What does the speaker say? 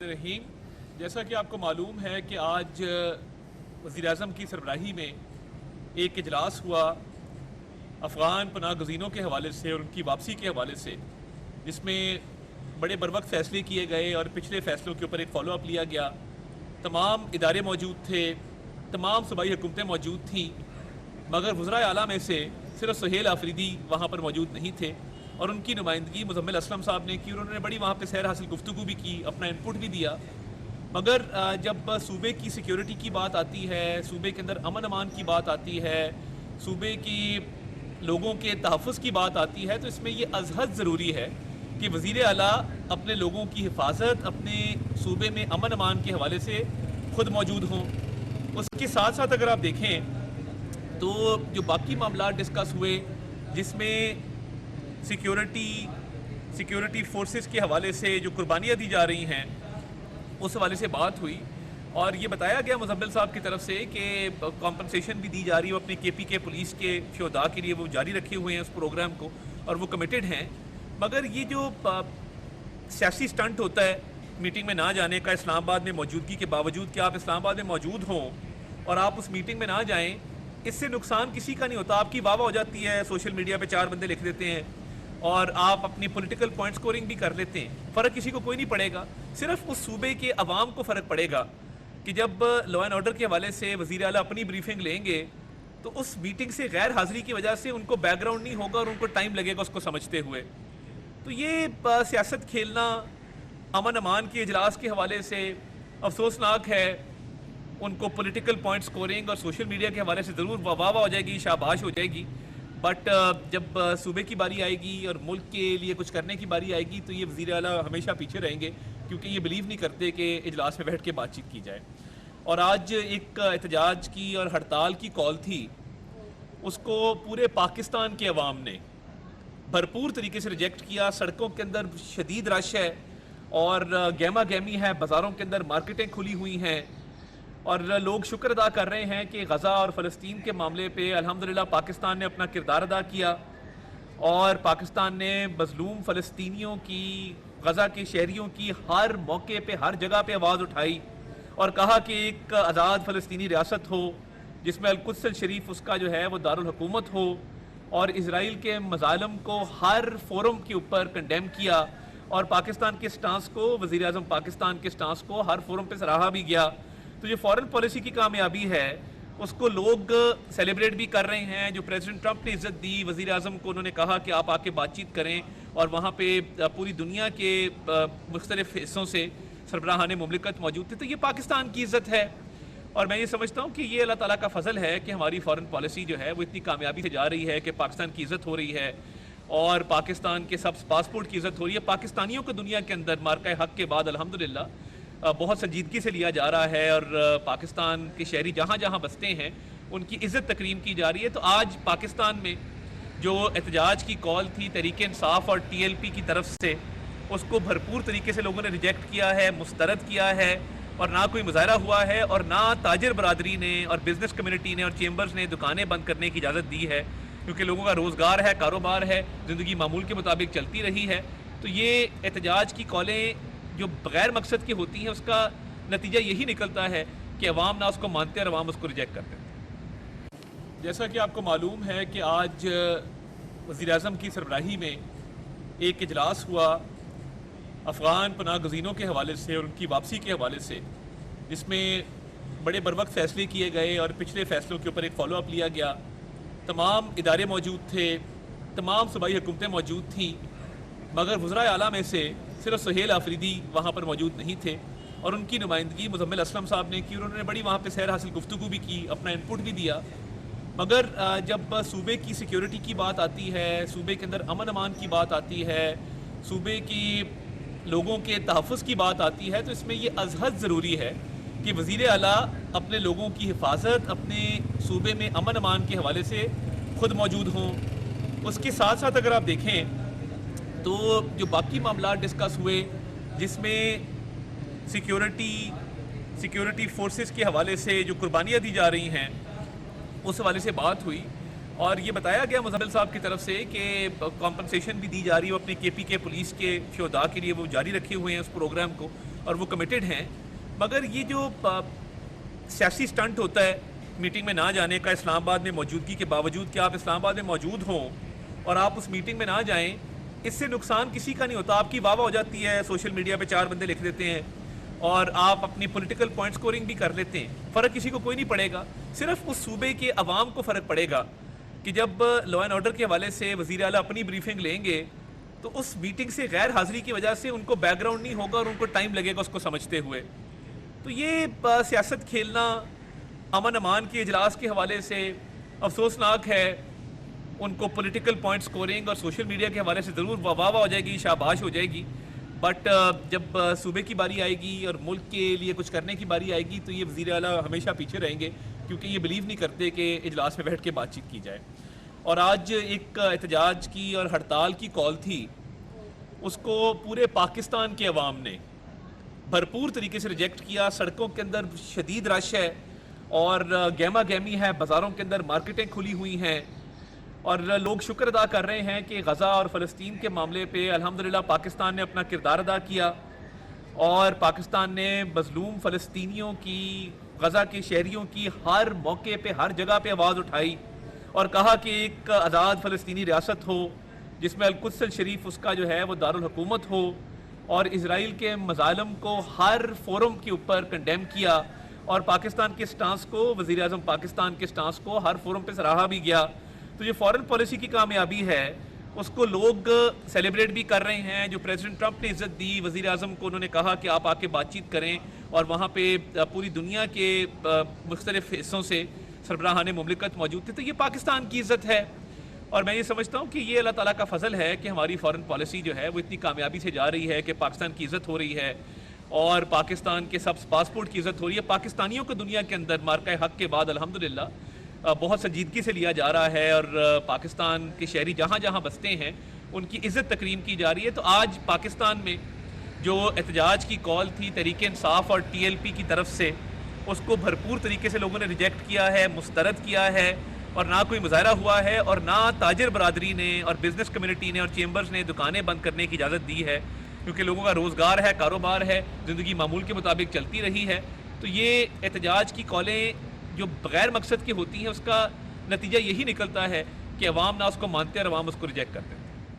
रहीम, जैसा कि आपको मालूम है कि आज वज़ीर आज़म की सरबराही में एक इजलास हुआ अफ़गान पनाह गज़ीनों के हवाले से और उनकी वापसी के हवाले से, जिसमें बड़े बरवक्त फ़ैसले किए गए और पिछले फ़ैसलों के ऊपर एक फ़ॉलो अप लिया गया। तमाम इदारे मौजूद थे, तमाम सूबाई हुकूमतें मौजूद थीं, मगर वज़राए आला में से सिर्फ सुहेल आफरीदी वहाँ पर मौजूद नहीं थे और उनकी नुमाइंदगी मुज़म्मिल असलम साहब ने की और उन्होंने बड़ी वहाँ पे सैर हासिल गुफ्तगू भी की, अपना इनपुट भी दिया। मगर जब सूबे की सिक्योरिटी की बात आती है, सूबे के अंदर अमन अमान की बात आती है, सूबे की लोगों के तहफ़्फ़ुज़ की बात आती है, तो इसमें ये अज़हद ज़रूरी है कि वज़ीर आला अपने लोगों की हिफाजत, अपने सूबे में अमन अमान के हवाले से ख़ुद मौजूद हों। उसके साथ साथ अगर आप देखें तो जो बाकी मामला डिस्कस हुए, जिसमें सिक्योरिटी फोर्सेस के हवाले से जो कुर्बानियाँ दी जा रही हैं उस हवाले से बात हुई और ये बताया गया मुज़म्मिल साहब की तरफ से कि कॉम्पनसेशन भी दी जा रही है, वो अपने KPK पुलिस के शोहदा के लिए वो जारी रखे हुए हैं उस प्रोग्राम को और वो कमिटेड हैं। मगर ये जो सियासी स्टंट होता है मीटिंग में ना जाने का, इस्लामाबाद में मौजूदगी के बावजूद कि आप इस्लामाबाद में मौजूद हों और आप उस मीटिंग में ना जाएँ, इससे नुकसान किसी का नहीं होता। आपकी वाह वाह हो जाती है, सोशल मीडिया पे 4 बंदे लिख देते हैं और आप अपनी पॉलिटिकल पॉइंट स्कोरिंग भी कर लेते हैं। फ़र्क किसी को कोई नहीं पड़ेगा, सिर्फ उस सूबे के अवाम को फ़र्क पड़ेगा कि जब लॉ एंड ऑर्डर के हवाले से वज़ीर आला अपनी ब्रीफिंग लेंगे तो उस मीटिंग से गैर हाज़िरी की वजह से उनको बैकग्राउंड नहीं होगा और उनको टाइम लगेगा उसको समझते हुए। तो ये सियासत खेलना अमन अमान के इजलास के हवाले से अफसोसनाक है। उनको पॉलिटिकल पॉइंट स्कोरिंग और सोशल मीडिया के हवाले से ज़रूर वाह वाह हो जाएगी, शाबाश हो जाएगी, बट जब सूबे की बारी आएगी और मुल्क के लिए कुछ करने की बारी आएगी तो ये वज़ीर आला हमेशा पीछे रहेंगे, क्योंकि ये बिलीव नहीं करते कि इजलास में बैठ के बातचीत की जाए। और आज एक एहतजाज की और हड़ताल की कॉल थी, उसको पूरे पाकिस्तान के अवाम ने भरपूर तरीके से रिजेक्ट किया। सड़कों के अंदर शदीद रश है और गहमा गहमी है, बाज़ारों के अंदर मार्केटें खुली हुई हैं और लोग शुक्र अदा कर रहे हैं कि गज़ा और फ़लस्तीन के मामले पे अल्हम्दुलिल्लाह पाकिस्तान ने अपना किरदार अदा किया और पाकिस्तान ने मज़लूम फ़लस्तीनियों की, गज़ा के शहरियों की हर मौके पे, हर जगह पे आवाज़ उठाई और कहा कि एक आज़ाद फ़लस्तीनी रियासत हो जिसमें अल-कुद्स शरीफ उसका जो है वो दारुल हुकूमत हो, और इजराइल के मज़ालिम को हर फोरम के ऊपर कंडेम किया और पाकिस्तान के स्टांस को, वज़ीर आज़म पाकिस्तान के स्टांस को हर फोरम पे सराहा भी गया। तो जो फॉरेन पॉलिसी की कामयाबी है उसको लोग सेलिब्रेट भी कर रहे हैं। जो प्रेसिडेंट ट्रंप ने इज़्ज़त दी वज़ीर आज़म को, उन्होंने कहा कि आप आके बातचीत करें और वहाँ पे पूरी दुनिया के मुख्तलिफ़ हिस्सों से सरबराहान मुमलिकत मौजूद थे, तो ये पाकिस्तान की इज़्ज़त है। और मैं ये समझता हूँ कि ये अल्लाह ताला का फ़ज़ल है कि हमारी फ़ॉरेन पॉलिसी जो है वो इतनी कामयाबी से जा रही है कि पाकिस्तान की इज़्ज़त हो रही है और पाकिस्तान के सब पासपोर्ट की इज़्ज़त हो रही है। पाकिस्तानियों को दुनिया के अंदर मार्का हक़ के बाद अल्हम्दुलिल्लाह बहुत संजीदगी से लिया जा रहा है और पाकिस्तान के शहरी जहाँ जहाँ बसते हैं उनकी इज़्ज़त तकरीम की जा रही है। तो आज पाकिस्तान में जो एहतजाज की कॉल थी तहरीक इंसाफ और TLP की तरफ से, उसको भरपूर तरीके से लोगों ने रिजेक्ट किया है, मुस्तरद किया है और ना कोई मुजाहरा हुआ है और ना ताजिर बरादरी ने और बिज़नेस कम्युनिटी ने और चेम्बर्स ने दुकानें बंद करने की इजाज़त दी है, क्योंकि लोगों का रोज़गार है, कारोबार है, ज़िंदगी मामूल के मुताबिक चलती रही है। तो ये एहतजाज की कॉलें जो बग़ैर मकसद की होती हैं उसका नतीजा यही निकलता है कि अवाम ना उसको मानते और अवाम उसको रिजेक्ट करते हैं। जैसा कि आपको मालूम है कि आज वज़ीर आज़म की सरबराही में एक इजलास हुआ अफ़गान पनाह गज़ीनों के हवाले से और उनकी वापसी के हवाले से, जिसमें बड़े बरवक्त फ़ैसले किए गए और पिछले फ़ैसलों के ऊपर एक फ़ॉलो अप लिया गया। तमाम इदारे मौजूद थे, तमाम सूबाई हुकूमतें मौजूद थीं, मगर वज़राए आला में से सिर्फ सुहेल आफरीदी वहाँ पर मौजूद नहीं थे और उनकी नुमाइंदगी मुज़म्मिल असलम साहब ने की और उन्होंने बड़ी वहाँ पे सैर हासिल गुफ्तगू भी की, अपना इनपुट भी दिया। मगर जब सूबे की सिक्योरिटी की बात आती है, सूबे के अंदर अमन अमान की बात आती है, सूबे की लोगों के तहफ़्फ़ुज़ की बात आती है, तो इसमें ये अज़हद ज़रूरी है कि वज़ीर आला अपने लोगों की हिफाजत, अपने सूबे में अमन अमान के हवाले से ख़ुद मौजूद हों। उसके साथ साथ अगर आप देखें तो जो बाकी मामला डिस्कस हुए, जिसमें सिक्योरिटी फोर्सेस के हवाले से जो कुर्बानियाँ दी जा रही हैं उस हवाले से बात हुई और ये बताया गया मुज़म्मिल साहब की तरफ से कि कॉम्पनसेशन भी दी जा रही है, वो अपने KPK पुलिस के शोहदा के लिए वो जारी रखे हुए हैं उस प्रोग्राम को اور وہ کمیٹڈ ہیں، مگر یہ جو سیاسی سٹنٹ ہوتا ہے میٹنگ میں نہ جانے کا اسلام آباد میں موجودگی کے باوجود کہ آپ اسلام آباد میں موجود ہوں اور آپ اس میٹنگ میں نہ جائیں، اس سے نقصان کسی کا نہیں ہوتا. آپ کی واہ واہ ہو جاتی ہے، سوشل میڈیا پہ 4 بندے لکھ دیتے ہیں اور آپ اپنی پولیٹیکل پوائنٹ سکورنگ بھی کر لیتے ہیں. فرق کسی کو کوئی نہیں پڑے گا، صرف اس صوبے کے عوام کو فرق پڑے گا کہ جب لا اینڈ آرڈر کے حوالے سے وزیر اعلیٰ اپنی بریفنگ لیں گے تو اس میٹنگ سے غیر حاضری کی وجہ سے ان کو بیک گراؤنڈ نہیں ہوگا اور ان کو ٹائم لگے گا اس کو سمجھتے ہوئے. تو یہ سیاست کھیلنا امن امان کے اجلاس کے حوالے سے افسوسناک ہے. ان کو پولیٹیکل پوائنٹ سکورنگ اور سوشل میڈیا کے حوالے سے ضرور واہ واہ ہو جائے گی، شاباش ہو جائے گی، بٹ جب صوبے کی باری آئے گی اور ملک کے لیے کچھ کرنے کی باری آئے گی تو یہ وزیر اعلیٰ ہمیشہ پیچھے رہیں گے، کیونکہ یہ بلیو نہیں کرتے کہ اجلاس میں بیٹھ کے بات چیت کی جائے. اور آج ایک احتجاج کی اور ہڑتال کی کال تھی، اس کو پورے پاکستان کے عوام نے بھرپور طریقے سے ریجیکٹ کیا. سڑکوں کے اندر شدید رش ہے اور گہما گہمی ہے، بازاروں کے اندر مارکیٹیں کھلی ہوئی ہیں اور لوگ شکر ادا کر رہے ہیں کہ غزہ اور فلسطین کے معاملے پہ الحمدللہ پاکستان نے اپنا کردار ادا کیا اور پاکستان نے مظلوم فلسطینیوں کی، غزہ کے شہریوں کی ہر موقع پہ ہر جگہ پہ آواز اٹھائی اور کہا کہ ایک آزاد فلسطینی ریاست ہو جس میں القدس الشریف اس کا جو ہے وہ دارالحکومت ہو، اور اسرائیل کے مظالم کو ہر فورم کے اوپر کنڈیم کیا اور پاکستان کے سٹانس کو، وزیر اعظم پاکستان کے سٹانس کو ہر فورم پہ سراہا بھی گیا. تو یہ فورن پالیسی کی کامیابی ہے، اس کو لوگ سیلیبریٹ بھی کر رہے ہیں. جو پریزیڈنٹ ٹرمپ نے عزت دی وزیر اعظم کو، انہوں نے کہا کہ آپ آ کے بات چیت کریں، اور وہاں پہ پوری دنیا کے مختلف حصوں سے سربراہان مملکت موجود تھے. تو یہ پاکستان کی عزت ہے اور میں یہ سمجھتا ہوں کہ یہ اللہ تعالیٰ کا فضل ہے کہ ہماری فورن پالیسی جو ہے وہ اتنی کامیابی سے جا رہی ہے کہ پاکستان کی عزت ہو رہی ہے اور پاکستان کے سب پاسپورٹ کی عزت ہو رہی ہے. پاکستانیوں کو دنیا کے اندر مارکہ حق کے بعد الحمدللہ بہت سنجیدگی سے لیا جا رہا ہے اور پاکستان کے شہری جہاں جہاں بستے ہیں ان کی عزت تکریم کی جا رہی ہے. تو آج پاکستان میں جو احتجاج کی کال تھی تحریک انصاف اور ٹی ایل پی کی طرف سے، اس کو بھرپور طریقے سے لوگوں نے ریجیکٹ کیا ہے، مسترد کیا ہے، اور نہ کوئی مظاہرہ ہوا ہے اور نہ تاجر برادری نے اور بزنس کمیونٹی نے اور چیمبرز نے دکانیں بند کرنے کی اجازت دی ہے، کیونکہ لوگوں کا روزگار ہے، کاروبار ہے، زندگی معمول کے مطابق چلتی رہی ہے. تو یہ احتجاج کی کالیں جو بغیر مقصد کی ہوتی ہیں اس کا نتیجہ یہی نکلتا ہے کہ عوام نہ اس کو مانتے اور عوام اس کو ریجیکٹ کرتے ہیں.